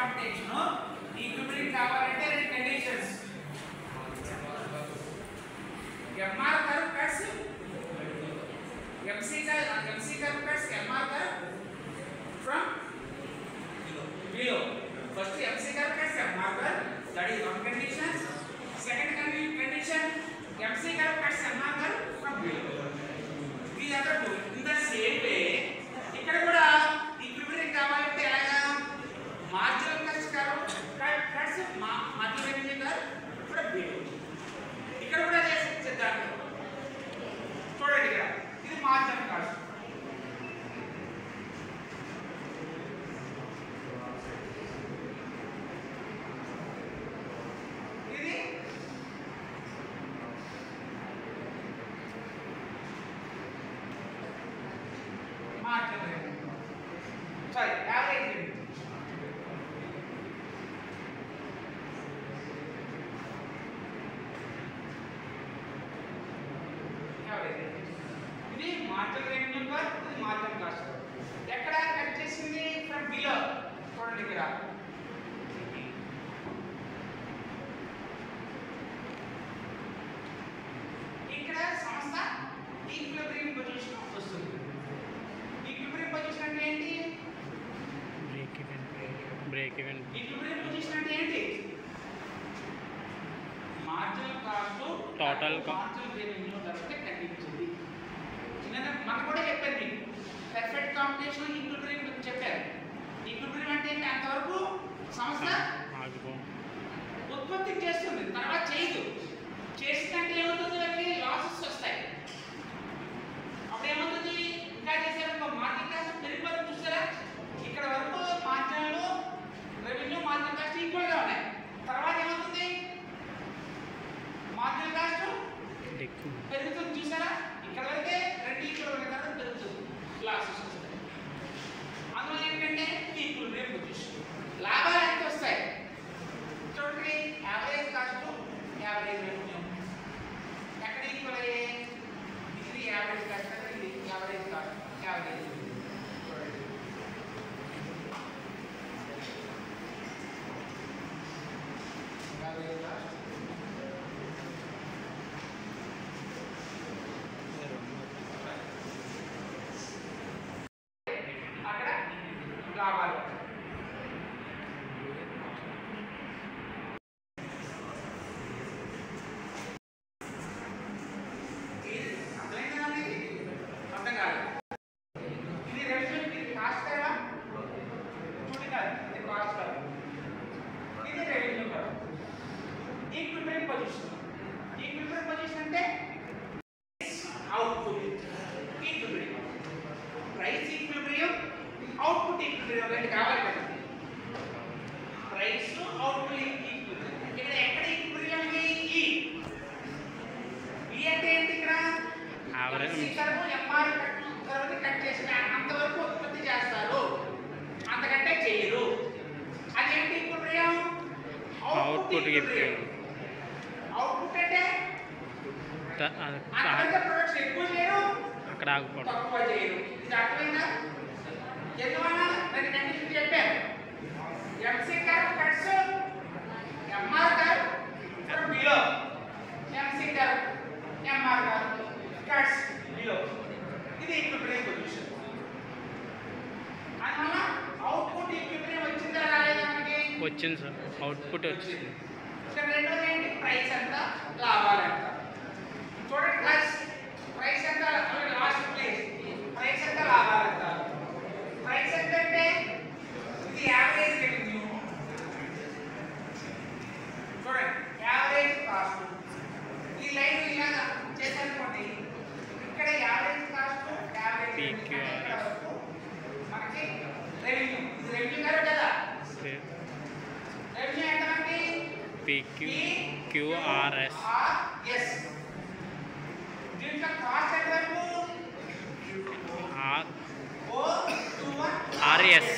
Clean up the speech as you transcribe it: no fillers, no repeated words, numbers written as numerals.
Competition equilibrium కావాలంటే రెండు conditions MR curve cuts MC curve cuts MR curve from below. First MC curve cuts MR curve, that is one condition. Second condition, MC curve cuts MR curve from below. These are the two. In the same way, ఇక్కడ కూడా equilibrium కావాలంటే ఎలాగా marginal cuts cuts marginal curve from below. ఇక్కడ కూడా అదే సిద్ధాంతం చూడండి. ఇక్కడ ఇది మార్జినల్ కాస్ట్, ఇది marginal revenue, sorry average revenue. ఇది మార్జినల్ రెవెన్యూ కర్వ్, ఇది మార్జినల్ కాస్ట్. ఎక్కడ కట్ చేసింది ఫ్రమ్ బిలో చూడండి. ఇక్కడ సంస్థ ఈక్విలిబ్రియం పొజిషన్ వస్తుంది. ఈక్విలిబ్రియం పొజిషన్ అంటే ఏంటి? Break even. ఈక్విలిబ్రియం పొజిషన్ అంటే ఏంటి? Marginal cost total marginal revenue తర్వాత కనిపించింది. మనకు కూడా చెప్పారు మీకు పర్ఫెక్ట్ కాంపిటీషన్ ఈక్విలిబ్రియం చెప్పారు. ఈక్విలిబ్రియం అంటే ఏంటి? అంతవరకు సంస్థ ఉత్పత్తి చేస్తుంది, తర్వాత చేయదు. చేసిందంటే ఏమవుతుంది? వాళ్ళకి లాసెస్ వస్తాయి. అప్పుడు ఏమవుతుంది? ఇంకా చేశారు మార్జినల్ కాస్ట్ పెరిగిపోతుంది. చూసారా ఇక్కడ వరకు మార్జినల్ రెవెన్యూ మార్జినల్ కాస్ట్ ఈక్వల్గా ఉన్నాయి. తర్వాత ఏమవుతుంది? మార్జినల్ కాస్ట్ పెరుగుతుంది. చూసారా ఇక్కడ వరకే రెండు ఈక్వల్ ఉన్న తర్వాత పెరుగుతుంది, లాసెస్ వస్తాయి. అందువల్ల ఏంటంటే ఈక్విలిబ్రియం పొజిషన్. లాభాలు ఎంత వస్తాయి చూడండి. యావరేజ్ కాస్ట్ యావరేజ్ రెవెన్యూ ఎక్కడ ఈక్వల్ అయ్యాయి? ఇది యావరేజ్ కాస్ట్, ఇది average cost, average average cost లాభాలు. అర్థం కాదు. ఇది రెవెన్యూ, ఇది కాస్ట్ కదా చూడండి. ఇది కాస్ట్ కదా, ఇది రెవెన్యూ కదా. Equilibrium position. ఈక్విలిబ్రియం పొజిషన్ అంటే output equilibrium, price equilibrium, output equilibrium రెండు కావాలి కదా. Price output equilibrium. ఇక్కడ ఎక్కడ ఈక్విలిబ్రియం? ఈ అంటే ఏంటి? ఇక్కడ ఎంఆర్ కర్వ్ కట్ చేసిన అంతవరకు ఉత్పత్తి చేస్తారు, అంతకంటే చేయరు. అదేంటి ఈక్విలిబ్రియం? Output equilibrium. అవుట్పుట్ అంటే ప్రొడక్షన్ ఎక్కువ చేయరు, అక్కడ తక్కువ చేయరు. ఇది అర్థమైందా? ఎందువల్ల రెండు కండిషన్ చెప్పారు. MC curve cuts MR curve from below. MC curve MR curve cuts below. ఇది ఈక్విలిబ్రియం పొజిషన్. అందువల్ల అవుట్పుట్ ఈక్విలిబ్రియం వచ్చిందా రాలేదా? మనకి వచ్చింది సార్, అవుట్పుట్ వచ్చింది. ఇక్కడ రెండోది ఏంటి? ప్రైస్ ఎంత, లాభాలు ఎంత. చూడండి ప్లస్ ప్రైస్ ఎంత, లాస్ట్ ప్లేస్ ప్రైస్ ఎంత, లాభాలు ఎంత. ప్రైస్ ఎంత అంటే ఇది యావరేజ్ రెవెన్యూ. చూడండి యావరేజ్ కాస్ట్. ఈ లైన్ ఇలా చేసానుకోండి. ఇక్కడ యావరేజ్ కాస్ట్ యావరేజ్ మనకి రెవెన్యూ. ఇది రెవెన్యూ కర్వ్ కదా. రెవెన్యూ ఎంత మనకి? PQRS. దీంట్లో కాస్ట్ ఎంత వరకు? RS.